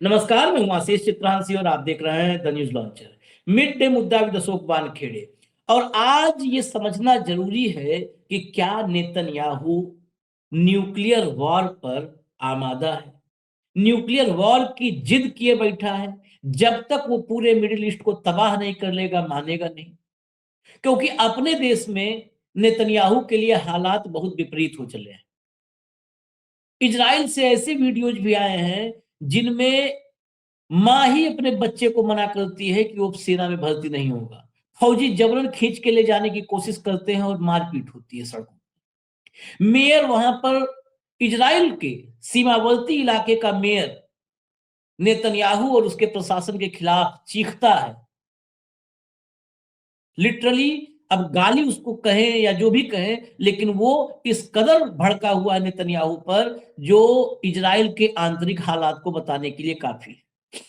नमस्कार, मैं हूं आशीष चित्रांशी और आप देख रहे हैं the news launcher. Mid day मुद्दा विद अशोक वानखेड़े। और आज ये समझना जरूरी है कि क्या नेतन्याहू न्यूक्लियर वॉर पर आमादा है। न्यूक्लियर वॉर की जिद किए बैठा है। जब तक वो पूरे मिडिल ईस्ट को तबाह नहीं कर लेगा मानेगा नहीं, क्योंकि अपने देश में नेतन्याहू के लिए हालात बहुत विपरीत हो चले हैं। इजराइल से ऐसे वीडियोज भी आए हैं जिनमें माँ ही अपने बच्चे को मना करती है कि वो सेना में भर्ती नहीं होगा। फौजी जबरन खींच के ले जाने की कोशिश करते हैं और मारपीट होती है सड़कों। मेयर वहां पर इजराइल के सीमावर्ती इलाके का मेयर नेतन्याहू और उसके प्रशासन के खिलाफ चीखता है। लिटरली अब गाली उसको कहें या जो भी कहें, लेकिन वो इस कदर भड़का हुआ है नेतन्याहू पर, जो इजराइल के आंतरिक हालात को बताने के लिए काफी है।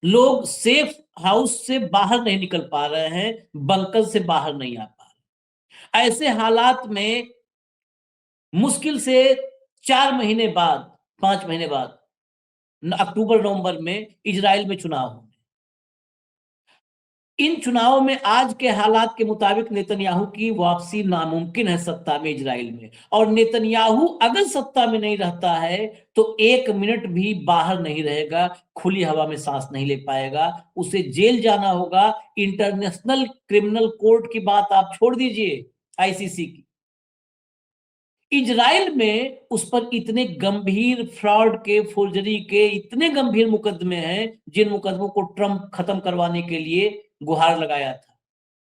लोग सेफ हाउस से बाहर नहीं निकल पा रहे हैं, बंकर से बाहर नहीं आ पा रहे। ऐसे हालात में मुश्किल से 4 महीने बाद, 5 महीने बाद, अक्टूबर नवंबर में इजराइल में चुनाव होंगे। इन चुनावों में आज के हालात के मुताबिक नेतन्याहू की वापसी नामुमकिन है सत्ता में इजराइल में। और नेतन्याहू अगर सत्ता में नहीं रहता है तो 1 मिनट भी बाहर नहीं रहेगा, खुली हवा में सांस नहीं ले पाएगा, उसे जेल जाना होगा। इंटरनेशनल क्रिमिनल कोर्ट की बात आप छोड़ दीजिए, आईसीसी की, इजराइल में उस पर इतने गंभीर फ्रॉड के, फोर्जरी के इतने गंभीर मुकदमे हैं जिन मुकदमों को ट्रंप खत्म करवाने के लिए गुहार लगाया था,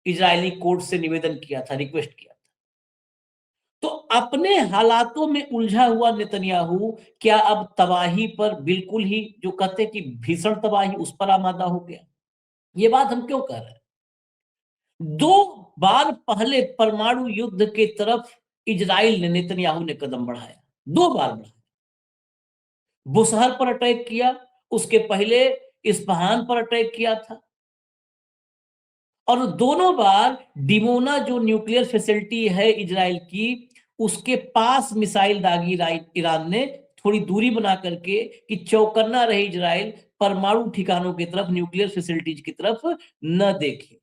इजरायली कोर्ट से निवेदन किया था, रिक्वेस्ट किया था। तो अपने हालातों में उलझा हुआ नेतन्याहू क्या अब तबाही पर, बिल्कुल ही जो कहते कि भीषण तबाही, उस पर आमादा हो गया? ये बात हम क्यों कर रहे हैं? 2 बार पहले परमाणु युद्ध की तरफ इजराइल ने, नेतन्याहू ने कदम बढ़ाया, 2 बार बढ़ाया। बुशहर पर अटैक किया, उसके पहले इस्फहान पर अटैक किया था, और दोनों बार डिमोना जो न्यूक्लियर फैसिलिटी है इजराइल की, उसके पास मिसाइल दागी ईरान ने, थोड़ी दूरी बना करके कि चौकन्ना रहे इजराइल, परमाणु ठिकानों की तरफ, न्यूक्लियर फैसिलिटीज की तरफ न देखे।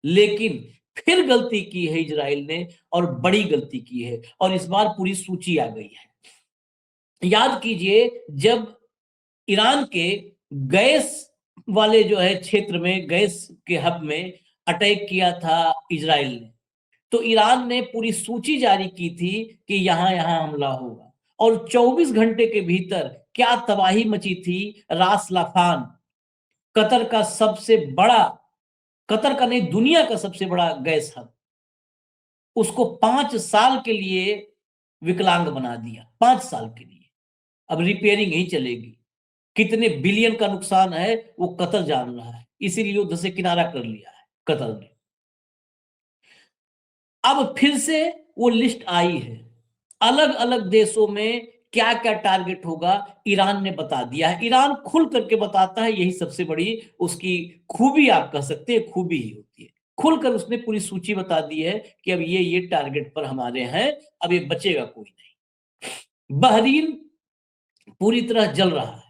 लेकिन फिर गलती की है इजराइल ने, और बड़ी गलती की है, और इस बार पूरी सूची आ गई है। याद कीजिए, जब ईरान के गैस वाले जो है क्षेत्र में, गैस के हब में अटैक किया था इजराइल ने, तो ईरान ने पूरी सूची जारी की थी कि यहां यहां हमला होगा। और 24 घंटे के भीतर क्या तबाही मची थी। रास लाफान, कतर का सबसे बड़ा, कतर का नहीं दुनिया का सबसे बड़ा गैस हब, उसको 5 साल के लिए विकलांग बना दिया, 5 साल के लिए। अब रिपेयरिंग ही चलेगी। कितने बिलियन का नुकसान है वो कतर जान रहा है, इसीलिए युद्ध से किनारा कर लिया है कतर ने। अब फिर से वो लिस्ट आई है, अलग अलग देशों में क्या क्या टारगेट होगा ईरान ने बता दिया है। ईरान खुल करके बताता है, यही सबसे बड़ी उसकी खूबी, आप कह सकते हैं खूबी ही होती है। खुलकर उसने पूरी सूची बता दी है कि अब ये टारगेट पर हमारे हैं, अब ये बचेगा कोई नहीं। बहरीन पूरी तरह जल रहा है,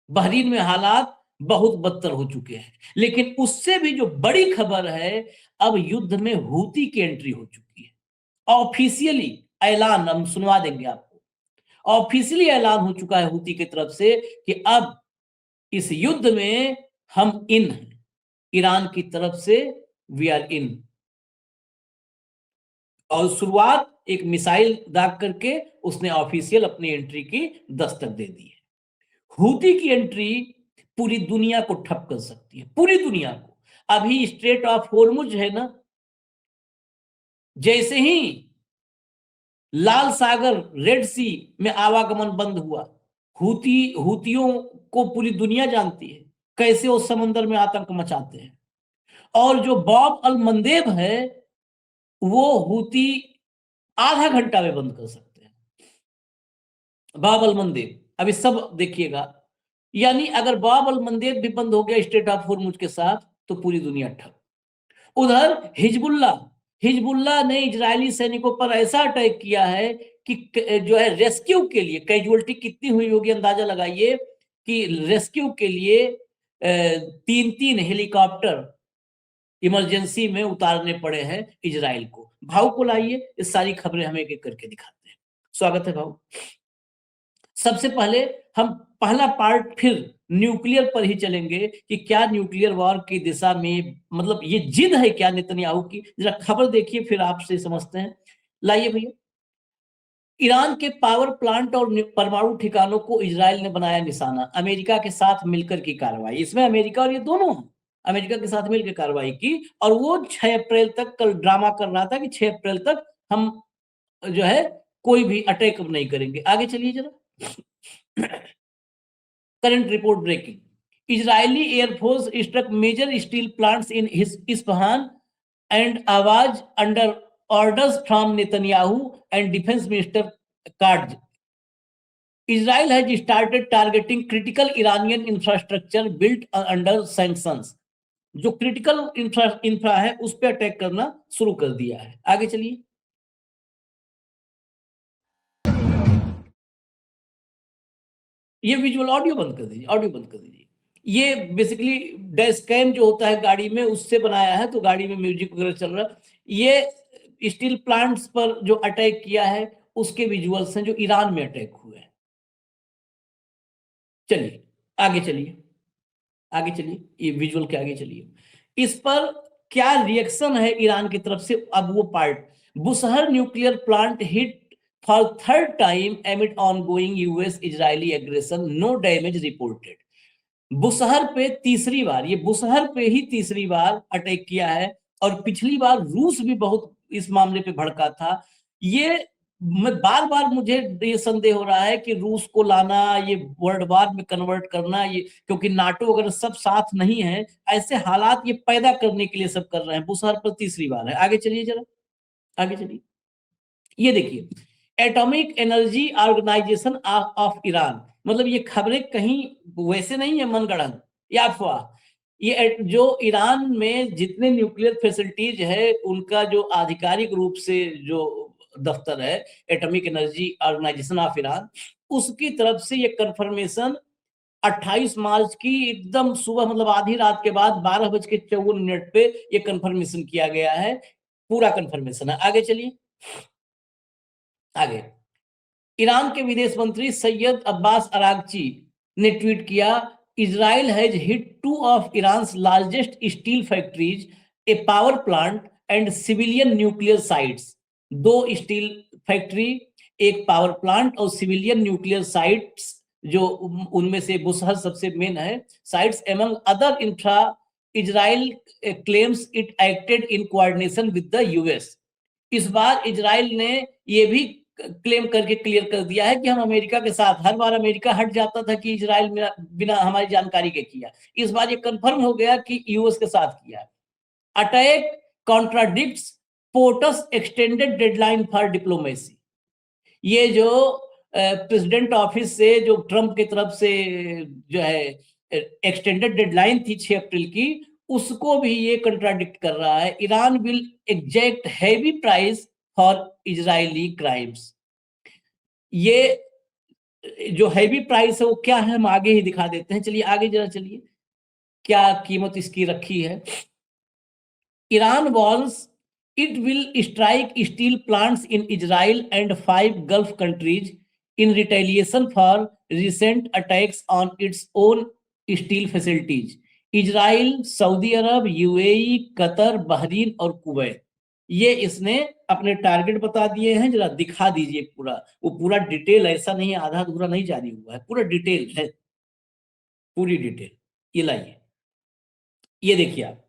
बहरीन में हालात बहुत बदतर हो चुके हैं। लेकिन उससे भी जो बड़ी खबर है, अब युद्ध में हूती की एंट्री हो चुकी है। ऑफिशियली ऐलान हम सुनवा देंगे आपको। ऑफिशियली ऐलान हो चुका है हूती की तरफ से कि अब इस युद्ध में हम इन हैं, ईरान की तरफ से वी आर इन। और शुरुआत एक मिसाइल दाग करके उसने ऑफिशियल अपनी एंट्री की दस्तक दे दी है। हूती की एंट्री पूरी दुनिया को ठप कर सकती है, पूरी दुनिया को। अभी स्ट्रेट ऑफ होर्मुज है ना, जैसे ही लाल सागर, रेड सी में आवागमन बंद हुआ, हूतियों को पूरी दुनिया जानती है कैसे वो समंदर में आतंक मचाते हैं। और जो बॉब अल मंदेब है, वो हूती आधा घंटा में बंद कर सकते हैं। बॉब अल मंदेब, अभी सब देखिएगा। यानी अगर बॉब अल मंदेब भी बंद हो गया स्ट्रेट ऑफ होर्मुज के साथ, तो पूरी दुनिया ठप। उधर हिजबुल्ला, हिजबुल्ला ने इजरायली सैनिकों पर ऐसा अटैक किया है कि जो है रेस्क्यू के लिए कैजुअलिटी कितनी हुई होगी अंदाजा लगाइए कि रेस्क्यू के लिए 3-3 हेलीकॉप्टर इमरजेंसी में उतारने पड़े हैं इजराइल को। भाव को लाइए, इस सारी खबरें हम एक एक करके दिखाते हैं। स्वागत है भाव। सबसे पहले हम पहला पार्ट फिर न्यूक्लियर पर ही चलेंगे कि क्या न्यूक्लियर वॉर की दिशा में मतलब ये जिद है क्या नेतन्याहू की। जरा खबर देखिए फिर आपसे समझते हैं। लाइए भैया। ईरान के पावर प्लांट और परमाणु ठिकानों को इजराइल ने बनाया निशाना, अमेरिका के साथ मिलकर की कार्रवाई। इसमें अमेरिका और ये दोनों अमेरिका के साथ मिलकर कार्रवाई की और वो 6 अप्रैल तक कल ड्रामा कर रहा था कि 6 अप्रैल तक हम जो है कोई भी अटैक नहीं करेंगे। आगे चलिए जरा। Current report breaking. Israeli air force struck major steel plants in Isfahan and Ahvaz under orders from Netanyahu and Defense Minister Katz. Israel has started targeting critical Iranian infrastructure built under sanctions. जो critical infra है उस पर attack करना शुरू कर दिया है। आगे चलिए। ये विजुअल ऑडियो बंद कर दीजिए, ऑडियो बंद कर दीजिए। ये बेसिकली डैश कैम जो होता है गाड़ी में उससे बनाया है, तो गाड़ी में म्यूजिक वगैरह चल रहा है। ये स्टील प्लांट्स पर जो अटैक किया है उसके विजुअल्स हैं जो ईरान में अटैक हुए हैं। चलिए आगे चलिए, आगे चलिए, ये विजुअल के आगे चलिए। इस पर क्या रिएक्शन है ईरान की तरफ से, अब वो part. Bushehr nuclear plant hit for third time amid ongoing US Israeli aggression, no damage reported. Bushehr पे तीसरी बार, ये बुशहर पे ही तीसरी बार अटैक किया है और पिछली बार रूस भी बहुत इस मामले पे भड़का था। ये बार बार मुझे ये संदेह हो रहा है कि रूस को लाना, ये वर्ल्ड वार में कन्वर्ट करना, ये क्योंकि नाटो अगर सब साथ नहीं है, ऐसे हालात ये पैदा करने के लिए सब कर रहे हैं। बुशहर पर तीसरी बार है। आगे चलिए जरा, आगे चलिए। ये देखिए, atomic energy organisation of Iran, मतलब ये खबरें कहीं वैसे नहीं है मनगढ़ंत या अफवाह। ये जो ईरान में जितने न्यूक्लियर फैसिलिटीज है उनका जो आधिकारिक रूप से जो दफ्तर है atomic energy organisation of Iran, उसकी तरफ से ये कंफर्मेशन 28 मार्च की एकदम सुबह, मतलब आधी रात के बाद 12:54 पे ये कंफर्मेशन किया गया है। पूरा कंफर्मेशन है। आगे चलिए, आगे। ईरान के विदेश मंत्री सैयद अब्बास अरागची ने ट्वीट किया, Israel has hit 2 of Iran largest steel factories, A power plant and civilian nuclear sites. 2 steel factory, एक पावर प्लांट और सिविलियन न्यूक्लियर साइट्स, जो उनमें से बुशहर सबसे मेन है, sites among other infra. Israel claims it acted in coordination with the US. इस बार Israel ने ये भी क्लेम करके क्लियर कर दिया है कि हम अमेरिका के साथ, हर बार अमेरिका हट जाता था कि इजराइल बिना हमारी जानकारी के किया, इस बार ये कंफर्म हो गया कि यूएस के साथ किया। Attack contradicts ports extended deadline for diplomacy. ये जो प्रेसिडेंट ऑफिस से जो ट्रंप की तरफ से जो है एक्सटेंडेड डेडलाइन थी 6 अप्रैल की, उसको भी ये कंट्राडिक्ट कर रहा है। Iran will exact heavy price for Israeli crimes. ये जो हैवी प्राइस है वो क्या है हम आगे ही दिखा देते हैं। चलिए आगे जरा चलिए, क्या कीमत इसकी रखी है। Iran warns it will strike steel plants in Israel and 5 Gulf countries in retaliation for recent attacks on its own steel facilities. Israel, Saudi Arab, UAE, Qatar, Bahrain और कुवैत, ये इसने अपने टारगेट बता दिए हैं। जरा दिखा दीजिए पूरा, वो पूरा डिटेल, ऐसा नहीं है आधा अधूरा नहीं जारी हुआ है, पूरा डिटेल है, पूरी डिटेल। ये लाइए, ये देखिए आप,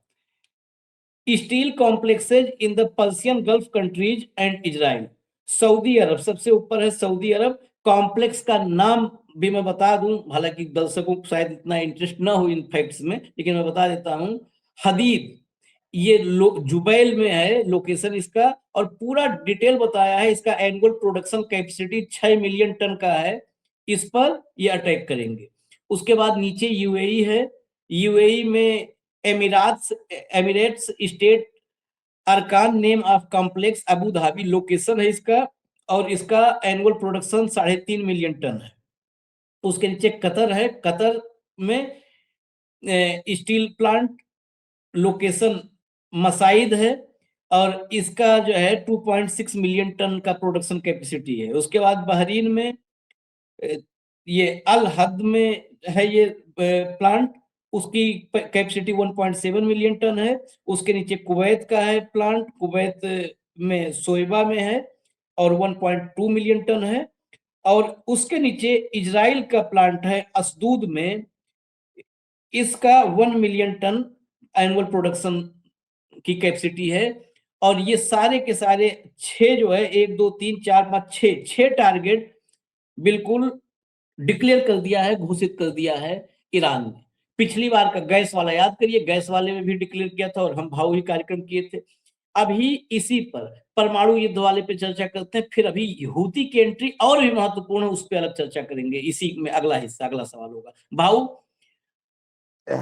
steel complexes in the Persian Gulf countries and Israel. Saudi Arab सबसे ऊपर है, सऊदी अरब। कॉम्प्लेक्स का नाम भी मैं बता दूं, हालांकि दर्शकों को शायद इतना इंटरेस्ट ना हो इन फैक्ट्स में, लेकिन मैं बता देता हूं। हदीद, ये जुबैल में है लोकेशन इसका, और पूरा डिटेल बताया है। इसका annual production capacity 6 million ton का है। इस पर ये अटैक करेंगे। उसके बाद नीचे यूएई है, यूएई में एमिरेट्स स्टेट अरकान name of complex Abu Dhabi location है इसका, और इसका एनुअल प्रोडक्शन 3.5 मिलियन टन है। उसके नीचे कतर है, कतर में स्टील प्लांट, लोकेशन मसाइद है और इसका जो है 2.6 मिलियन टन का प्रोडक्शन कैपेसिटी है। उसके बाद बहरीन में ये अल हद में है ये प्लांट, उसकी कैपेसिटी 1.7 मिलियन टन है। उसके नीचे कुवैत का है प्लांट, कुवैत में सोइबा में है और 1.2 मिलियन टन है। और उसके नीचे इजराइल का प्लांट है असदूद में, इसका 1 मिलियन टन एनुअल प्रोडक्शन की कैपेसिटी है। और ये सारे के सारे 6 जो है 1 2 3 4 5 6 टारगेट बिल्कुल डिक्लेयर कर दिया है, घोषित कर दिया है ईरान ने। पिछली बार का गैस वाला याद करिए, गैस वाले में भी डिक्लेयर किया था और हम भावुक कार्यक्रम किए थे। अभी इसी पर परमाणु युद्ध वाले पे चर्चा करते हैं, फिर अभी यहूदी की एंट्री और भी महत्वपूर्ण है, उस पर अलग चर्चा करेंगे। इसी में अगला हिस्सा, अगला सवाल होगा। भाऊ,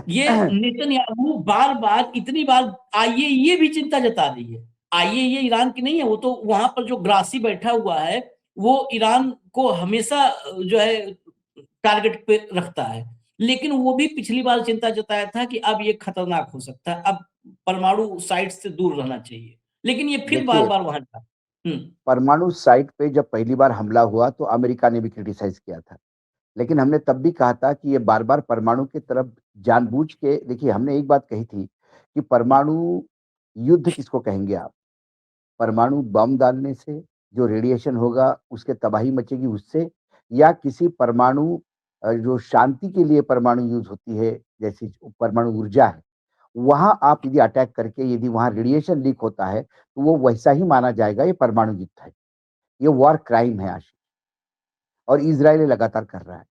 ये नेतन्याहू बार बार इतनी बार आईएईए भी चिंता जता रही है। आईएईए ईरान की नहीं है, वो तो वहां पर जो ग्रासी बैठा हुआ है वो ईरान को हमेशा जो है टारगेट पे रखता है। लेकिन वो भी पिछली बार चिंता जताया था कि अब ये खतरनाक हो सकता है, अब परमाणु साइट से दूर रहना चाहिए, लेकिन ये फिर बार देखिए, बार वहां था। परमाणु साइट पे जब पहली बार हमला हुआ तो अमेरिका ने भी क्रिटिसाइज किया था, लेकिन हमने तब भी कहा था कि ये बार बार परमाणु की तरफ जानबूझ के, देखिए हमने एक बात कही थी कि परमाणु युद्ध किसको कहेंगे आप? परमाणु बम डालने से जो रेडिएशन होगा उसके तबाही मचेगी उससे, या किसी परमाणु जो शांति के लिए परमाणु यूज होती है जैसी परमाणु ऊर्जा है, वहां आप यदि अटैक करके यदि वहां रेडिएशन लीक होता है तो वो वैसा ही माना जाएगा, ये परमाणु युद्ध है, ये वॉर क्राइम है आशिष। और इजराइल लगातार कर रहा है।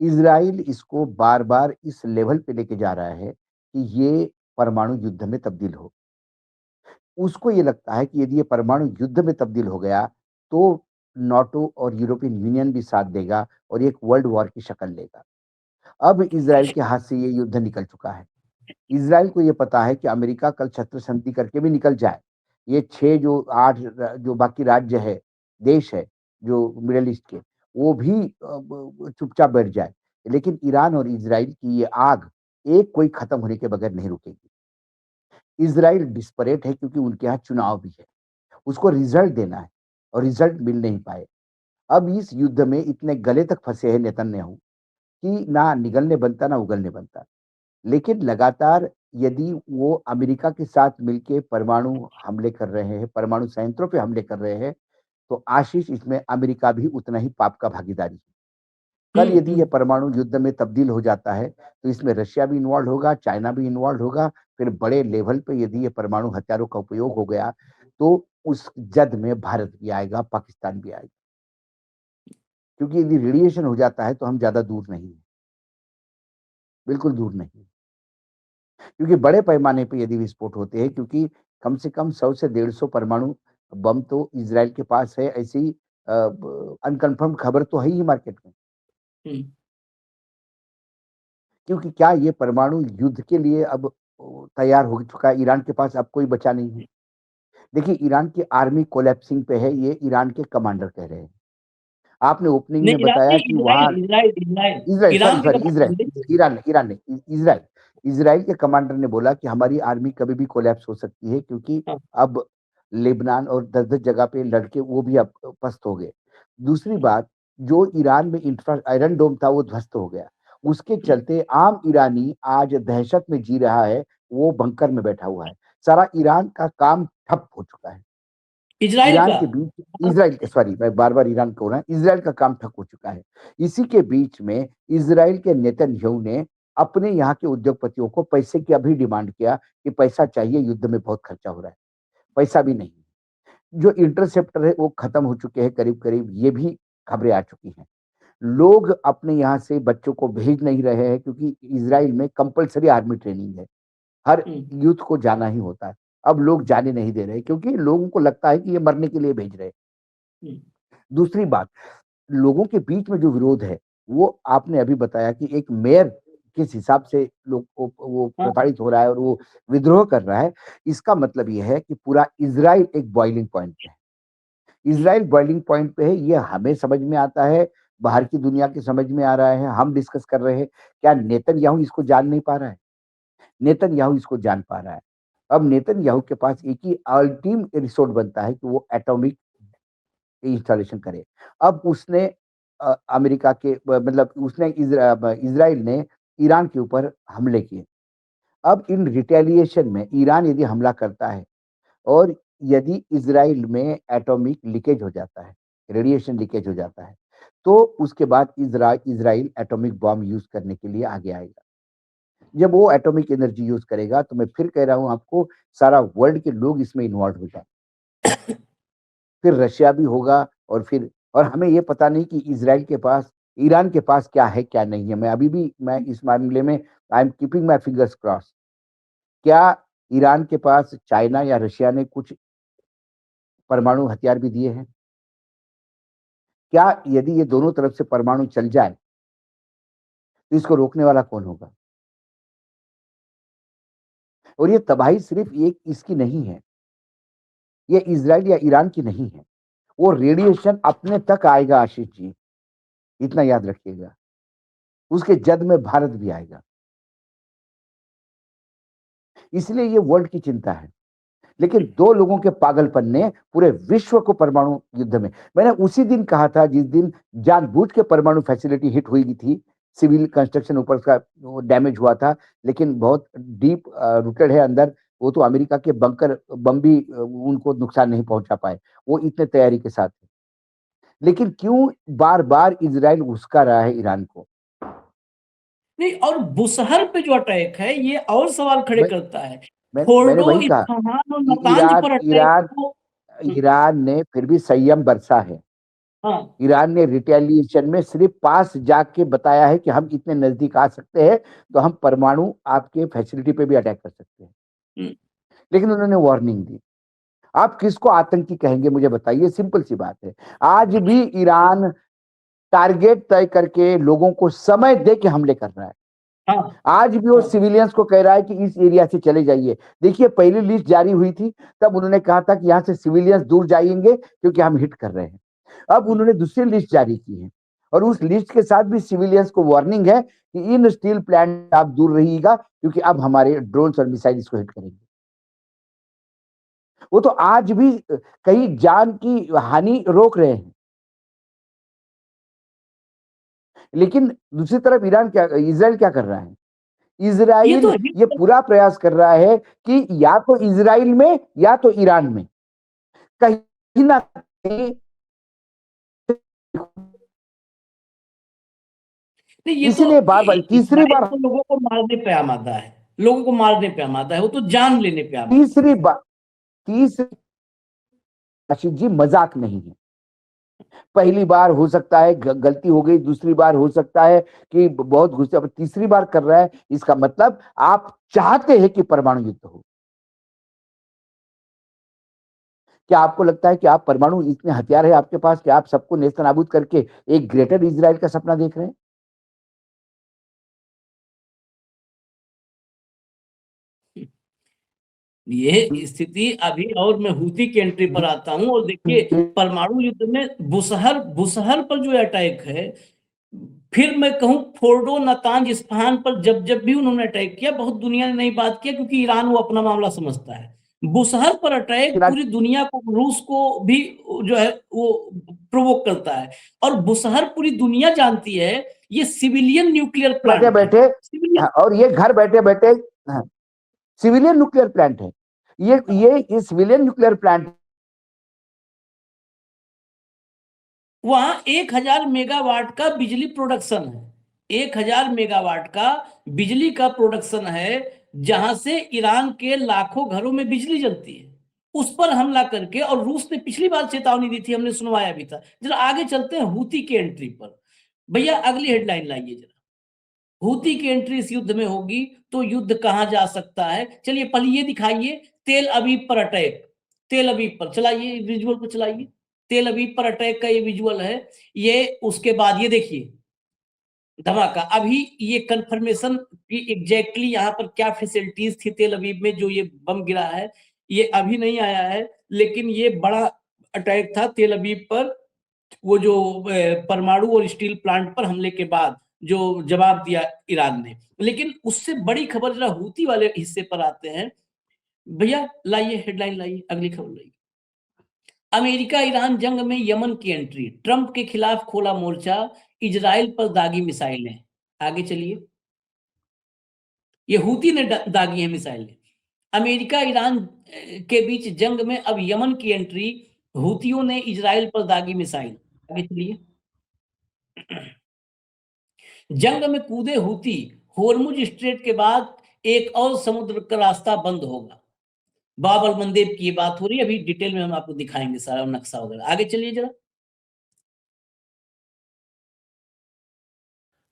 इजराइल इसको बार बार इस लेवल पे लेके जा रहा है कि ये परमाणु युद्ध में तब्दील हो। उसको ये लगता है कि यदि ये परमाणु युद्ध में तब्दील हो गया तो नाटो और यूरोपियन यूनियन भी साथ देगा और एक वर्ल्ड वॉर की शक्ल लेगा। अब इजराइल के हाथ से ये युद्ध निकल चुका है। इजराइल को ये पता है कि अमेरिका कल छत्र संधि करके भी निकल जाए, ये 6 जो 8 जो बाकी राज्य है, देश है जो मिडल ईस्ट के, वो भी चुपचाप बैठ जाए, लेकिन ईरान और इजराइल की ये आग एक कोई खत्म होने के बगैर नहीं रुकेगी। इजराइल डिस्परेट है क्योंकि उनके यहाँ चुनाव भी है, उसको रिजल्ट देना है और रिजल्ट मिल नहीं पाए। अब इस युद्ध में इतने गले तक फंसे हैं नेतन्याहू कि ना निगलने बनता ना उगलने बनता। लेकिन लगातार यदि वो अमेरिका के साथ मिलके परमाणु हमले कर रहे हैं, परमाणु संयंत्रों पे हमले कर रहे हैं, तो आशीष इसमें अमेरिका भी उतना ही पाप का भागीदारी है। कल यदि ये परमाणु युद्ध में तब्दील हो जाता है तो इसमें रशिया भी इन्वॉल्व होगा, चाइना भी इन्वॉल्व होगा। फिर बड़े लेवल पे यदि ये परमाणु हथियारों का उपयोग हो गया तो उस जद में भारत भी आएगा, पाकिस्तान भी आएगा। क्योंकि यदि रेडिएशन हो जाता है तो हम ज्यादा दूर नहीं है, बिल्कुल दूर नहीं। क्योंकि बड़े पैमाने पे यदि विस्फोट होते हैं, क्योंकि कम से कम 100 से 150 परमाणु बम तो इजराइल के पास है, ऐसी अनकन्फर्म खबर तो है ही मार्केट में। क्योंकि क्या ये परमाणु युद्ध के लिए अब तैयार हो चुका है? ईरान के पास अब कोई बचा नहीं है। देखिए, ईरान की आर्मी कोलैप्सिंग पे है, ये ईरान के कमांडर कह रहे हैं। आपने ओपनिंग नहीं, में ईरान बताया नहीं, कि वहां Israel Israel Israel Israel, sorry Iran के सॉरी, इजराइल, कमांडर। ईरान नहीं, इजराइल। इजराइल के कमांडर ने बोला कि हमारी आर्मी कभी भी कोलैप्स हो सकती है, क्योंकि हाँ, अब लेबनान और 10-10 जगह पे लड़के वो भी अब पस्त हो गए। दूसरी बात, जो ईरान में आयरन डोम था वो ध्वस्त हो गया। उसके चलते आम ईरानी आज दहशत में जी रहा है, वो बंकर में बैठा हुआ है। सारा ईरान का काम ठप हो चुका है। इजराइल ईरान का। के बीच इजराइल के, सॉरी मैं बार-बार ईरान को रहा हूं, इजराइल का काम ठप हो चुका है। इसी के बीच में इजराइल के नेतन्याहू ने अपने यहाँ के उद्योगपतियों को पैसे की अभी डिमांड किया कि पैसा चाहिए, युद्ध में बहुत खर्चा हो रहा है। पैसा भी नहीं। जो इंटरसेप्टर है वो खत्म हो चुके हैं करीब-करीब, ये भी खबरें आ चुकी हैं। लोग अपने यहाँ से बच्चों को भेज नहीं रहे हैं क्योंकि इजराइल में कंपल्सरी आर्मी ट्रेनिंग है। हर यूथ को जाना ही होता है। अब लोग जाने नहीं दे रहे क्योंकि लोगों को लगता है कि ये मरने के लिए भेज रहे हैं। दूसरी बात, लोगों के बीच में जो विरोध है, वो आपने अभी बताया कि एक मेयर किस हिसाब से लोग को वो हाँ, प्रताड़ित हो रहा है और वो विद्रोह कर रहा है। इसका मतलब ये है कि पूरा इज़राइल एक बॉइलिंग पॉइंट पे है। इज़राइल बॉइलिंग पॉइंट पे है, ये हमें समझ में आता है, बाहर की दुनिया के समझ में आ रहा है, हम डिस्कस कर रहे हैं। क्या नेतन्याहू इसको जान नहीं पा रहा है? नेतन्याहू इसको जान पा रहा है। अब नेतन्याहू के पास एक ही अल्टीम रिसोर्ट बनता है कि वो एटॉमिक इंस्टॉलेशन करे। अब उसने अमेरिका के मतलब उसने इज़राइल ने ईरान के ऊपर हमले किए। अब इन रिटेलिएशन में ईरान यदि हमला करता है और यदि इज़राइल में एटॉमिक लीकेज हो जाता है, रेडिएशन लीकेज हो जाता है, तो उसके बाद इज़राइल एटॉमिक बॉम्ब यूज़ करने के लिए आगे आएगा। जब वो एटॉमिक एनर्जी यूज़ करेगा, तो मैं फिर कह रहा हूँ आपको, सारा वर्ल्ड के लोग इसमें इन्वॉल्व हो जाएँ। फिर रशिया भी होगा और हमें ये पता नहीं कि इज़राइल के पास ईरान के पास क्या है, क्या नहीं है। मैं इस मामले में I am keeping my fingers crossed. क्या ईरान के पास चाइना या रशिया ने कुछ परमाणु हथियार भी दिए हैं? क्या यदि ये दोनों तरफ से परमाणु चल जाए, तो इसको रोकने वाला कौन होगा? और ये तबाही सिर्फ एक इसकी नहीं है, ये इज़राइल या ईरान की नहीं है। वो रेडिएशन अपने तक आएगा आशीष जी, इतना याद रखिएगा। उसके जद में भारत भी आएगा। इसलिए ये वर्ल्ड की चिंता है। लेकिन 2 लोगों के पागलपन ने पूरे विश्व को परमाणु युद्ध में मैंने उसी दिन कहा था जिस दिन जानबूझ के परमाणु फैसिलिटी हिट हुई थी, सिविल कंस्ट्रक्शन ऊपर का वो डैमेज हुआ था, लेकिन बहुत डीप रूटेड है अंदर, वो तो अमेरिका के बंकर बम भी उनको नुकसान नहीं पहुंचा पाए, वो इतने तैयारी के साथ थे। लेकिन क्यों बार-बार इज़राइल उस्का रहा है ईरान को? नहीं, और बुसहर पे जो अटैक है ये और सवाल खड़े मैं करता है। मैंने फोर्डो, वही कहा, इस्फहान और इ नतांज ईरान पर अटैक ईरान को। ईरान ने फिर भी संयम बरसा है। हाँ। ईरान ने रिटेलिएशन में सिर्फ पास जाके बताया है कि हम इतने नजदीक आ सकते हैं, तो हम परमाणु आपके फैसिलिटी पे भी अटैक कर सकते हैं। हम्म, लेकिन उन्होंने वार्निंग दी। आप किसको आतंकी कहेंगे मुझे बताइए, सिंपल सी बात है। आज भी ईरान टारगेट तय करके लोगों को समय दे के हमले कर रहा है। हाँ। आज भी वो हाँ। सिविलियंस को कह रहा है कि इस एरिया से चले जाइए। देखिए पहली लिस्ट जारी हुई थी, तब उन्होंने कहा था कि यहाँ से सिविलियंस दूर जाएंगे क्योंकि हम हिट कर रहे हैं। अब उन्होंने दूसरी लिस्ट जारी की है और उस लिस्ट के साथ भी सिविलियंस को वार्निंग है कि इन स्टील प्लांट आप दूर रहिएगा क्योंकि अब हमारे ड्रोन्स और मिसाइल इसको हिट करेंगे। वो तो आज भी कहीं जान की हानि रोक रहे हैं। लेकिन दूसरी तरफ इज़राइल क्या कर रहा है? ये तो इज़राइल हिट। ये पूरा प्रयास कर रहा है कि या तो इज़राइल में या तो ईरान में कहीं ना कहीं। नहीं, ये तो इसीलिए बार-बार तीसरी इजराइल बार तो लोगों को मारने पे आमादा है। लोगों को मारने पे आमादा है, वो तो जान लेने पे आमादा है। तीसरी बार तीसरी आशीष जी मजाक नहीं है। पहली बार हो सकता है गलती हो गई, दूसरी बार हो सकता है कि बहुत गुस्से, अब तीसरी बार कर रहा है, इसका मतलब आप चाहते हैं कि परमाणु युद्ध हो। क्या आपको लगता है कि आप परमाणु इतने हथियार है आपके पास कि आप सबको नेस्तनाबूद करके एक ग्रेटर इज़राइल का सपना देख रहे हैं? ये स्थिति अभी, और मैं हूती की एंट्री पर आता हूं, और देखिए परमाणु युद्ध में बुसहर बुसहर पर जो अटैक है, फिर मैं कहूं फोर्डो, नतांज, इस्फहान पर जब जब भी उन्होंने अटैक किया, बहुत दुनिया ने नहीं बात किया क्योंकि ईरान वो अपना मामला समझता है। बुसहर पर अटैक पूरी दुनिया को, रूस को भी जो है वो प्रोवोक करता है। और बुसहर पूरी दुनिया जानती है ये सिविलियन न्यूक्लियर बैठे प्लांट है। बैठे सिविलियन। और ये घर बैठे बैठे सिविलियन न्यूक्लियर प्लांट है। ये सिविलियन न्यूक्लियर प्लांट वहां 1,000 मेगावाट का बिजली प्रोडक्शन है। 1,000 मेगावाट का बिजली का प्रोडक्शन है, जहां से ईरान के लाखों घरों में बिजली जलती है। उस पर हमला करके, और रूस ने पिछली बार चेतावनी दी थी, हमने सुनवाया भी था। जरा आगे चलते हैं हूती की एंट्री पर। भैया अगली हेडलाइन लाइए जरा। हूती की एंट्री इस युद्ध में होगी तो युद्ध कहां जा सकता है? चलिए पहले ये दिखाइए, तेल अवीव पर अटैक। तेल अवीव पर चलाइए, विजुअल को चलाइए। तेल अवीव पर अटैक का ये विजुअल है। ये उसके बाद ये देखिए धमाका। अभी ये कंफर्मेशन कि एग्जैक्टली यहाँ पर क्या फैसिलिटीज थी तेल अवीव में जो ये बम गिरा है, ये अभी नहीं आया है, लेकिन ये बड़ा अटैक था तेल अवीव पर, वो जो परमाणु और स्टील प्लांट पर हमले के बाद जो जवाब दिया ईरान ने। लेकिन उससे बड़ी खबर जरा हूती वाले हिस्से पर आते हैं। भैया लाइए हेडलाइन, लाइए अगली खबर लाइए। अमेरिका ईरान जंग में यमन की एंट्री, ट्रंप के खिलाफ खोला मोर्चा, इजराइल पर दागी मिसाइलें। आगे चलिए। ये हूती ने दागी है मिसाइलें। अमेरिका ईरान के बीच जंग में अब यमन की एंट्री, हूतियों ने इजराइल पर दागी मिसाइल। आगे चलिए। जंग में कूदे हूती, होर्मुज स्ट्रेट के बाद एक और समुद्र का रास्ता बंद होगा। बाब अल मंदेब की ये बात हो रही है, अभी डिटेल में हम आपको दिखाएंगे सारा नक्शा वगैरह। आगे चलिए जरा।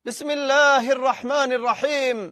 बिस्मिल्लाहिर्रहमानिर्रहीम।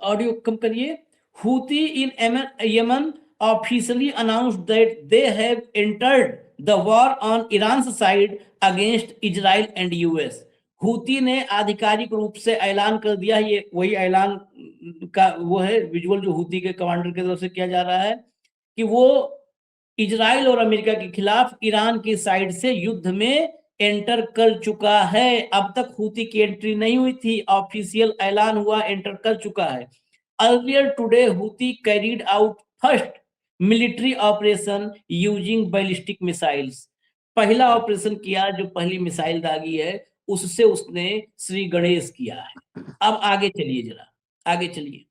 ऑडियो कम करिए। Houthi in Yemen officially announced that they have entered the war on Iran side against Israel and US. Houthi ने आधिकारिक रूप से ऐलान कर दिया, ये वही ऐलान का वो है विजुअल जो हूती के कमांडर की तरफ से किया जा रहा है कि वो इजराइल और अमेरिका के खिलाफ ईरान की साइड से युद्ध में एंटर कर चुका है। अब तक हूती की एंट्री नहीं हुई थी, ऑफिशियल ऐलान हुआ, एंटर कर चुका है। Earlier today Houthi carried out first military operation using ballistic missiles. पहला ऑपरेशन किया, जो पहली मिसाइल दागी है उससे उसने श्री गणेश किया है। अब आगे चलिए जरा, आगे चलिए।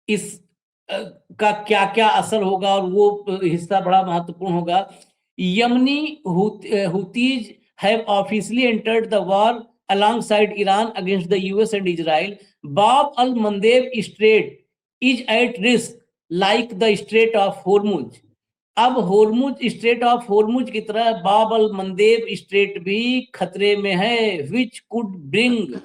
इस का क्या क्या असर होगा और वो हिस्सा बड़ा महत्वपूर्ण होगा। Yemeni Houthis have officially entered the war alongside Iran against the US and Israel. Bab al-Mandeb Strait is at risk like the Strait of Hormuz. अब होर्मुज स्ट्रेट ऑफ होर्मुज की तरह बाब अल मंदेब स्ट्रेट भी खतरे में है, which could bring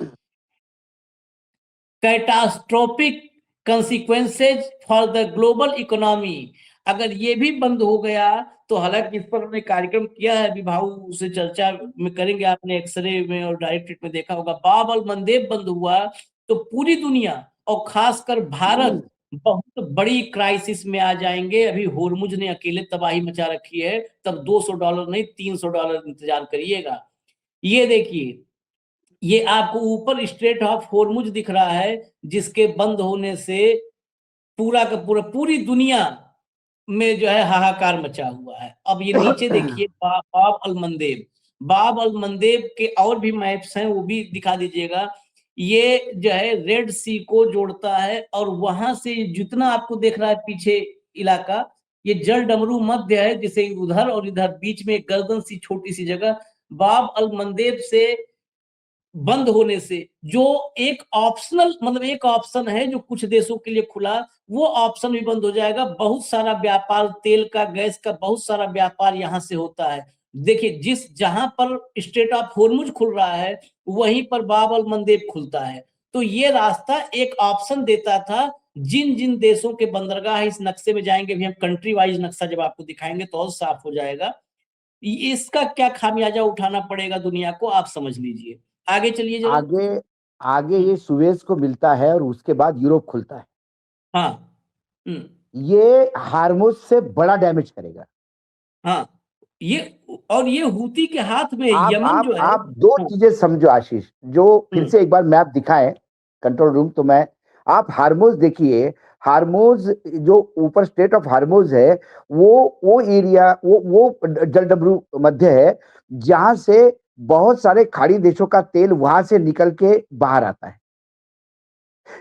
catastrophic consequences for the global economy. अगर ये भी बंद हो गया तो, हालांकि इस पर हमने कार्यक्रम किया है, अभी भाऊ से चर्चा में करेंगे, आपने एक्सरे में और डायरेक्ट में देखा होगा। बाब अल मंदेब बंद हुआ तो पूरी दुनिया और खासकर भारत बहुत बड़ी क्राइसिस में आ जाएंगे। अभी होर्मुज ने अकेले तबाही मचा रखी है, तब $200 नहीं $300 इंतजार करिएगा। ये देखिए, ये आपको ऊपर स्ट्रेट ऑफ होर्मुज दिख रहा है, जिसके बंद होने से पूरा का पूरा पूरी दुनिया में जो है हाहाकार मचा हुआ है। अब ये नीचे देखिए बाब अल मंदेब, बाब अल मंदेब के और भी मैप्स हैं, वो भी दिखा दीजिएगा। ये जो है रेड सी को जोड़ता है और वहां से जितना आपको देख रहा है पीछे इलाका, ये जल डमरू मध्य है, जिसे उधर और इधर बीच में गर्दन सी छोटी सी जगह। बाब अल मंदेब से बंद होने से जो एक ऑप्शनल मतलब एक ऑप्शन है जो कुछ देशों के लिए खुला, वो ऑप्शन भी बंद हो जाएगा। बहुत सारा व्यापार तेल का, गैस का बहुत सारा व्यापार यहां से होता है। देखिए, जहां पर स्ट्रेट ऑफ होर्मुज खुल रहा है वहीं पर बाब अल मंदेब खुलता है। तो ये रास्ता एक ऑप्शन देता था। जिन जिन देशों के बंदरगाह इस नक्शे में जाएंगे, भी हम कंट्री वाइज नक्शा जब आपको दिखाएंगे तो और साफ हो जाएगा। इसका क्या खामियाजा उठाना पड़ेगा दुनिया को, आप समझ लीजिए। आगे चलिए जरा। आगे आगे ये सुएज को मिलता है और उसके बाद यूरोप खुलता है। हाँ। ये हार्मुज से बड़ा डैमेज करेगा। हाँ, ये और ये हूती के हाथ में यमन जो है। आप दो चीजें समझो आशीष, जो फिर से एक बार मैप दिखाएं कंट्रोल रूम, तो मैं आप हार्मुज देखिए। हार्मुज जो ऊपर स्टेट ऑफ हार्मुज है, वो एरिया वो जलडमरू मध्य है, जहां से बहुत सारे खाड़ी देशों का तेल वहां से निकल के बाहर आता है।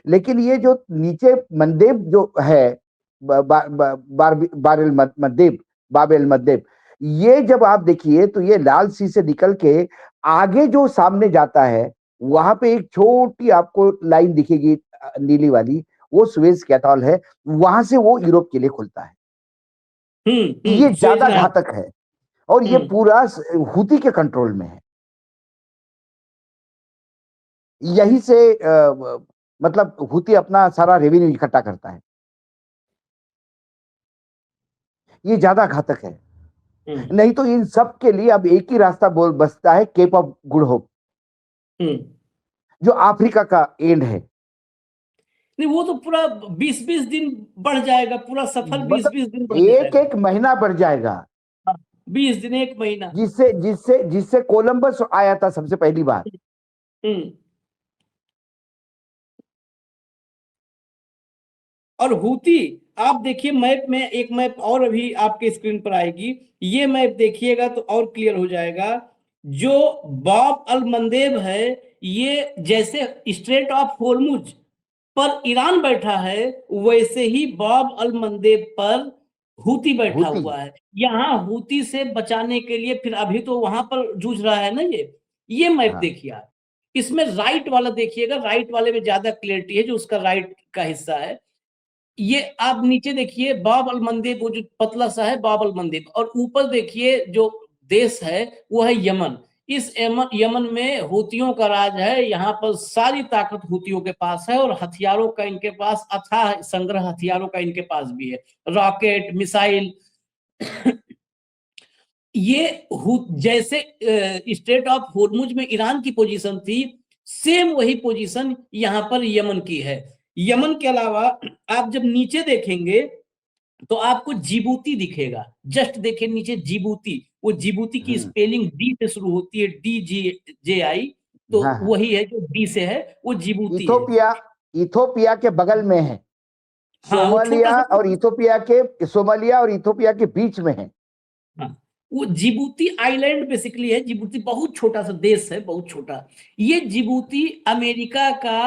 लेकिन ये जो नीचे मंदेब जो है, बारेल मंदेब, बाबेल मंदेब, ये जब आप देखिए तो ये लाल सी से निकल के आगे जो सामने जाता है, वहां पे एक छोटी आपको लाइन दिखेगी नीली वाली, वो सुएज कैनाल है। वहां से वो यूरोप के लिए खुलता है। ये ज्यादा घातक है और ये पूरा हूती के कंट्रोल में है। यही से मतलब हूती अपना सारा रेवेन्यू इकट्ठा करता है। ये ज्यादा घातक है। नहीं तो इन सब के लिए अब एक ही रास्ता बोल बचता है, केप ऑफ गुड होप, जो अफ्रीका का एंड है। नहीं, वो तो पूरा 20-20 दिन बढ़ जाएगा, पूरा सफर 20-20 दिन बढ़ एक जाएगा। एक महीना बढ़ जाएगा, 20 दिन, 1 महीना। जिससे जिससे जिससे कोलंबस आया था सबसे पहली बार। और हूती, आप देखिए मैप में, एक मैप और अभी आपके स्क्रीन पर आएगी, ये मैप देखिएगा तो और क्लियर हो जाएगा। जो बाब अल मंदेब है, ये जैसे स्ट्रेट ऑफ होर्मुज पर ईरान बैठा है, वैसे ही बाब अल मंदेब पर हूती बैठा हूती। हुआ है। यहाँ हूती से बचाने के लिए फिर अभी तो वहां पर जूझ रहा है ना ये मैप हाँ। देखिए आप। इसमें राइट वाला देखिएगा, राइट वाले में ज्यादा क्लियरिटी है, जो उसका राइट का हिस्सा है। ये आप नीचे देखिए बाब अल मंदेब, वो जो पतला सा है बाब अल मंदेब, और ऊपर देखिए जो देश है वो है यमन। इस यमन में हूतियों का राज है। यहाँ पर सारी ताकत हूतियों के पास है, और हथियारों का इनके पास अथाह संग्रह, हथियारों का इनके पास भी है, रॉकेट, मिसाइल। ये जैसे स्टेट ऑफ होर्मुज में ईरान की पोजीशन थी, सेम वही पोजीशन यहाँ पर यमन की है। यमन के अलावा आप जब नीचे देखेंगे तो आपको जिबूती दिखेगा। जस्ट देखिए नीचे जिबूती, वो जिबूती की स्पेलिंग डी से शुरू होती है, DGJI, तो हाँ, हाँ। वही है जो डी से है, वो जिबूती है। इथोपिया के बगल में है। हाँ, वो छोटा सा, सोमालिया और इथोपिया के बीच में है। हाँ, वो जिबूती आइलैंड बेसिकली है। जिबूती बहुत छोटा सा देश है, बहुत छोटा। ये जिबूती अमेरिका का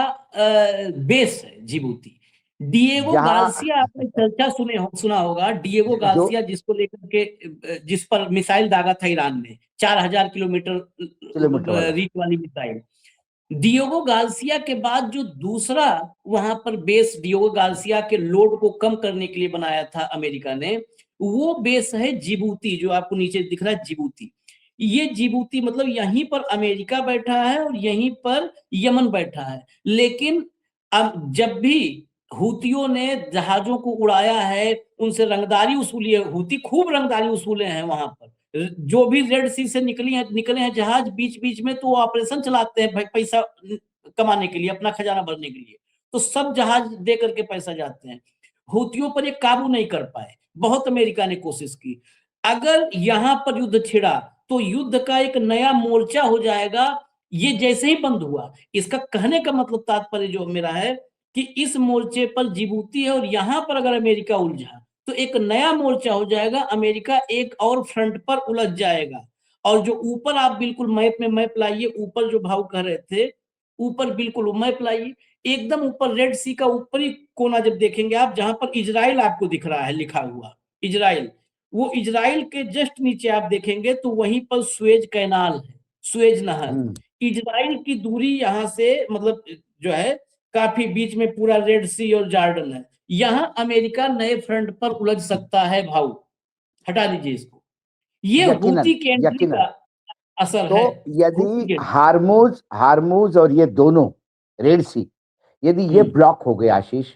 बेस है, जिबूती। डिएगो गार्सिया, आपने चर्चा सुना होगा, डिएगो गार्सिया, जिसको लेकर के जिस पर मिसाइल दागा था ईरान ने, 4000 किलोमीटर वाला। रीच वाली मिसाइल। डिएगो गार्सिया के बाद जो दूसरा वहां पर बेस डिएगो गार्सिया के लोड को कम करने के लिए बनाया था अमेरिका ने, वो बेस है जिबूती, जो आपको नीचे दिख रहा है जिबूती। ये जिबूती मतलब यहीं पर अमेरिका बैठा है और यहीं पर यमन बैठा है। लेकिन अब जब भी हूतियों ने जहाजों को उड़ाया है, उनसे रंगदारी वसूली है, हूती खूब रंगदारी वसूले हैं वहां पर। जो भी रेड सी से निकले हैं जहाज बीच बीच में, तो वो ऑपरेशन चलाते हैं पैसा कमाने के लिए, अपना खजाना भरने के लिए। तो सब जहाज दे करके पैसा जाते हैं। हूतियों पर ये काबू नहीं कर पाए, बहुत अमेरिका ने कोशिश की। अगर यहां पर युद्ध छिड़ा तो युद्ध का एक नया मोर्चा हो जाएगा। ये जैसे ही बंद हुआ, इसका कहने का मतलब तात्पर्य जो मेरा है कि इस मोर्चे पर जिबूती है, और यहां पर अगर अमेरिका उलझा तो एक नया मोर्चा हो जाएगा, अमेरिका एक और फ्रंट पर उलझ जाएगा। और जो ऊपर आप बिल्कुल मैप में मैप लाइए, ऊपर जो भाव कह रहे थे, ऊपर बिल्कुल मैप लाइए, एकदम ऊपर रेड सी का ऊपरी कोना जब देखेंगे आप, जहां पर इजराइल आपको दिख रहा है लिखा हुआ, इजराइल, वो इजराइल के जस्ट नीचे आप देखेंगे तो वहीं पर सुएज कैनाल है, सुएज नहर। इजराइल की दूरी यहां से मतलब जो है काफी बीच में पूरा रेड सी और जॉर्डन है। यहां अमेरिका नए फ्रंट पर उलझ सकता है भाव, हटा दीजिए इसको। ये हूती के एंट्री का असर तो है। यदि हारमूज और ये दोनों रेड सी यदि ये ब्लॉक हो गए आशीष,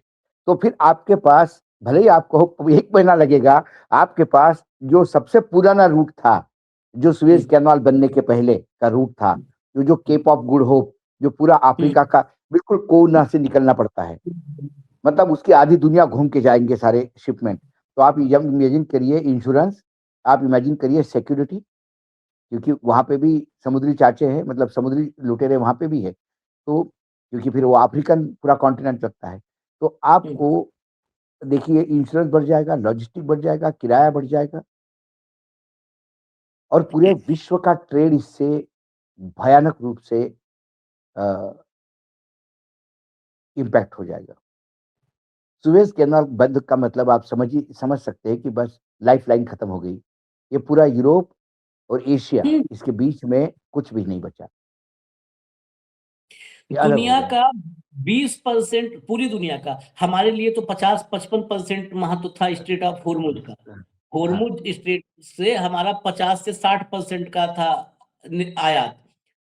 तो फिर आपके पास भले ही आपको 1 महीना लगेगा, आपके पास जो सबसे पुराना रूट था, जो सुएज कैनाल बनने के पहले का रूट था, जो केप ऑफ गुड होप, जो पूरा अफ्रीका का बिल्कुल कोना से निकलना पड़ता है, मतलब उसकी आधी दुनिया घूम के जाएंगे सारे शिपमेंट। तो आप इमेजिन करिए इंश्योरेंस, आप इमेजिन करिए सिक्योरिटी, क्योंकि वहां पे भी समुद्री चाचे हैं, मतलब समुद्री लुटेरे वहां पे भी है। तो क्योंकि फिर वो अफ्रीकन पूरा कॉन्टिनेंट लगता है, तो आपको देखिए इंश्योरेंस बढ़ जाएगा, लॉजिस्टिक बढ़ जाएगा, किराया बढ़ जाएगा, और पूरे विश्व का ट्रेड इससे भयानक रूप से इम्पैक्ट हो जाएगा। सुएज कैनाल बंद का मतलब आप समझ सकते हैं कि बस लाइफ लाइन खत्म हो गई। ये पूरा यूरोप और एशिया, इसके बीच में कुछ भी नहीं बचा। दुनिया का 20%, पूरी दुनिया का, हमारे लिए तो 50-55% महत्व था स्ट्रेट ऑफ होर्मुज का। होर्मुज स्ट्रेट से हमारा 50 से 60% का था आयात।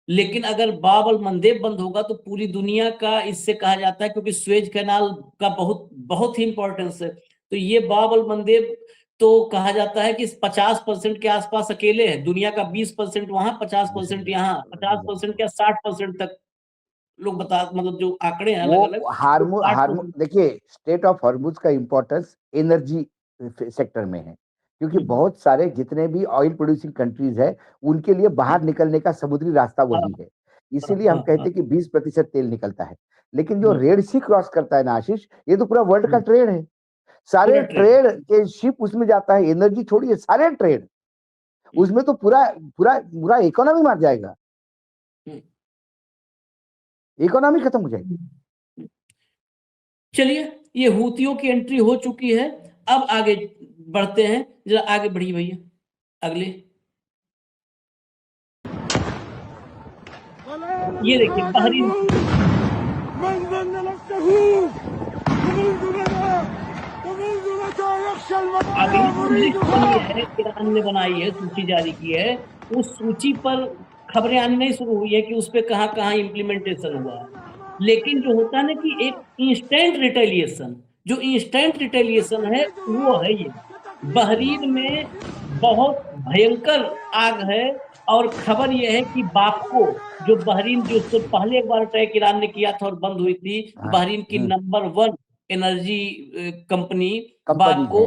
लेकिन अगर बाब अल मंदेब बंद होगा तो पूरी दुनिया का, इससे कहा जाता है, क्योंकि सुएज कैनाल का बहुत बहुत ही इंपॉर्टेंस है, तो ये बाब अल मंदेब तो कहा जाता है कि 50% के आसपास अकेले हैं, दुनिया का 20% वहां, 50% यहाँ, 50% या 60% तक लोग बता, मतलब जो आंकड़े हैं अलग अलग, वो हार्मो देखिए, स्टेट ऑफ हॉर्मुज का इम्पोर्टेंस एनर्जी सेक्टर में है, क्योंकि बहुत सारे जितने भी ऑयल प्रोड्यूसिंग कंट्रीज है उनके लिए बाहर निकलने का समुद्री रास्ता वही है, इसीलिए हम कहते हैं कि 20% तेल निकलता है। लेकिन जो रेड सी क्रॉस करता है ना आशीष, ये तो पूरा वर्ल्ड का ट्रेड है, सारे ट्रेड के शिप उसमें जाता है, एनर्जी छोड़िए, सारे ट्रेड उसमें तो पूरा पूरा पूरा इकोनॉमी मार जाएगा, इकोनॉमी खत्म हो जाएगी। चलिए, ये हूतियों की एंट्री हो चुकी है, अब आगे बढ़ते हैं, जरा आगे बढ़िए भैया अगले। ये देखिए बहरीन, ईरान ने बनाई है, सूची जारी की है, उस सूची पर खबरें आनी नहीं शुरू हुई है कि उस पे कहां कहां इम्प्लीमेंटेशन हुआ है, लेकिन जो होता है ना कि एक इंस्टेंट रिटेलिएशन, जो इंस्टेंट रिटेलिएशन है वो है ये। बहरीन में बहुत भयंकर आग है, और खबर ये है कि बापको, जो बहरीन, जो उससे पहले एक बार अटैक ईरान ने किया था और बंद हुई थी, बहरीन की नंबर 1 एनर्जी कंपनी बापको,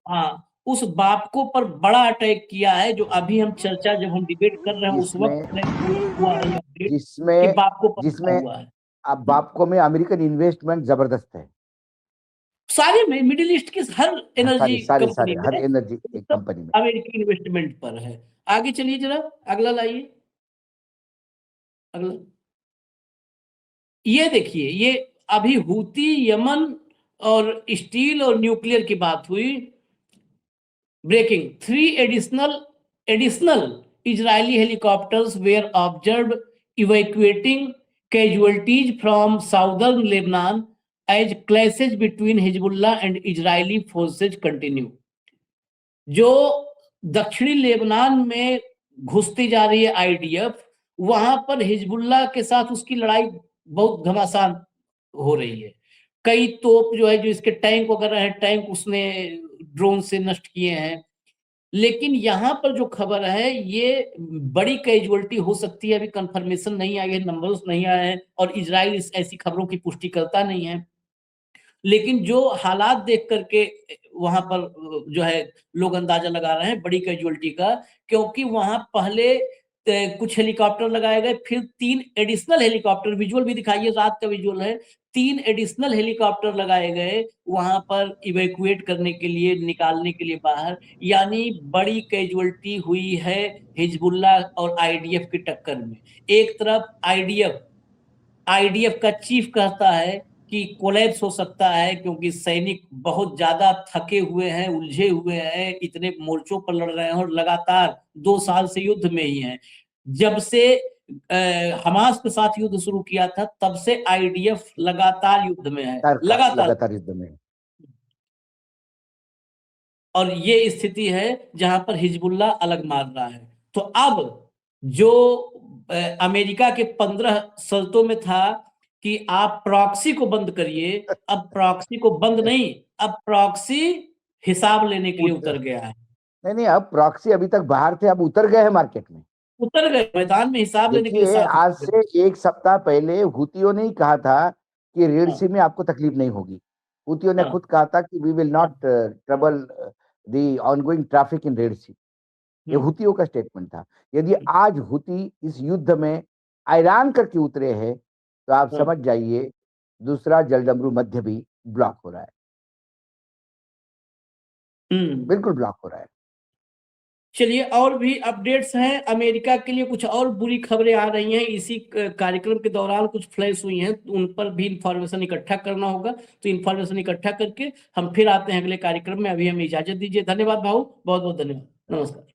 हाँ, उस बापको पर बड़ा अटैक किया है, जो अभी हम चर्चा, जब हम डिबेट कर रहे हैं उस वक्त हुआ है जिसमें कि बापको पर जिसमें हुआ है। अब बापको में अमेरिकन इन्वेस्टमेंट जबरदस्त है, सारे में, मिडिल ईस्ट की हर एनर्जी कंपनी हर में, एनर्जी कंपनी में अमेरिकी इन्वेस्टमेंट पर है। आगे चलिए जरा, अगला लाइए, अगला। ये देखिए, ये अभी हूती, यमन और स्टील और न्यूक्लियर की बात हुई। Breaking, 3 additional Israeli helicopters were observed evacuating casualties from southern Lebanon as clashes between Hezbollah and Israeli forces continue. जो दक्षिणी लेबनान में घुसती जा रही है आईडीएफ, वहां पर हिजबुल्लाह के साथ उसकी लड़ाई बहुत घमासान हो रही है। कई तोप जो है, जो इसके टैंक वगैरह है, टैंक उसने ड्रोन से नष्ट किए हैं। लेकिन यहाँ पर जो खबर है, ये बड़ी कैजुअलिटी हो सकती है, अभी कंफर्मेशन नहीं आई है, नंबर्स नहीं आए हैं, और इजराइल ऐसी खबरों की पुष्टि करता नहीं है। लेकिन जो हालात देख करके वहां पर जो है लोग अंदाजा लगा रहे हैं बड़ी कैजुअलिटी का, क्योंकि वहां पहले कुछ हेलीकॉप्टर लगाए गए, फिर 3 एडिशनल हेलीकॉप्टर, विजुअल भी दिखाइए, रात का विजुअल है, 3 एडिशनल हेलीकॉप्टर लगाए गए वहां पर इवैक्यूएट करने के लिए, निकालने के लिए बाहर। यानी बड़ी कैजुअलिटी हुई है हिजबुल्लाह और आईडीएफ की टक्कर में। एक तरफ आईडीएफ का चीफ कहता है कि कोलैप्स हो सकता है, क्योंकि सैनिक बहुत ज्यादा थके हुए हैं, उलझे हुए हैं, इतने मोर्चों पर लड़ रहे हैं और लगातार 2 साल से युद्ध में ही हैं। जब से हमास के साथ युद्ध शुरू किया था, तब से आईडीएफ लगातार युद्ध में है, लगातार युद्ध में। और ये स्थिति है जहां पर हिजबुल्लाह अलग मार रहा है। तो अब जो अमेरिका के 15 शर्तों में था कि आप प्रॉक्सी को बंद करिए, अब प्रॉक्सी को बंद नहीं, अब प्रॉक्सी हिसाब लेने के लिए उतर गया है। नहीं, अब प्रॉक्सी अभी तक बाहर थे, अब उतर गए हैं मार्केट में, उतर गए मैदान में हिसाब लेने के लिए। आज से 1 सप्ताह पहले हुतियों ने ही कहा था कि रेड सी में आपको तकलीफ नहीं होगी। हुतियों ने खुद कहा था कि we will not trouble the ongoing traffic in Red Sea, ये हुतियों का स्टेटमेंट था। यदि आज हुती इस युद्ध में ऐलान करके उतरे हैं, तो आप समझ जाइए दूसरा जलडमरू मध्य भी ब्लॉक हो रहा है, बिल्कुल ब्लॉक हो रहा है। चलिए, और भी अपडेट्स हैं अमेरिका के लिए, कुछ और बुरी खबरें आ रही हैं, इसी कार्यक्रम के दौरान कुछ फ्लैश हुई हैं, उन पर भी इंफॉर्मेशन इकट्ठा करना होगा। तो इंफॉर्मेशन इकट्ठा करके हम फिर आते हैं अगले कार्यक्रम में। अभी हमें इजाजत दीजिए, धन्यवाद भाऊ, बहुत बहुत धन्यवाद, नमस्कार।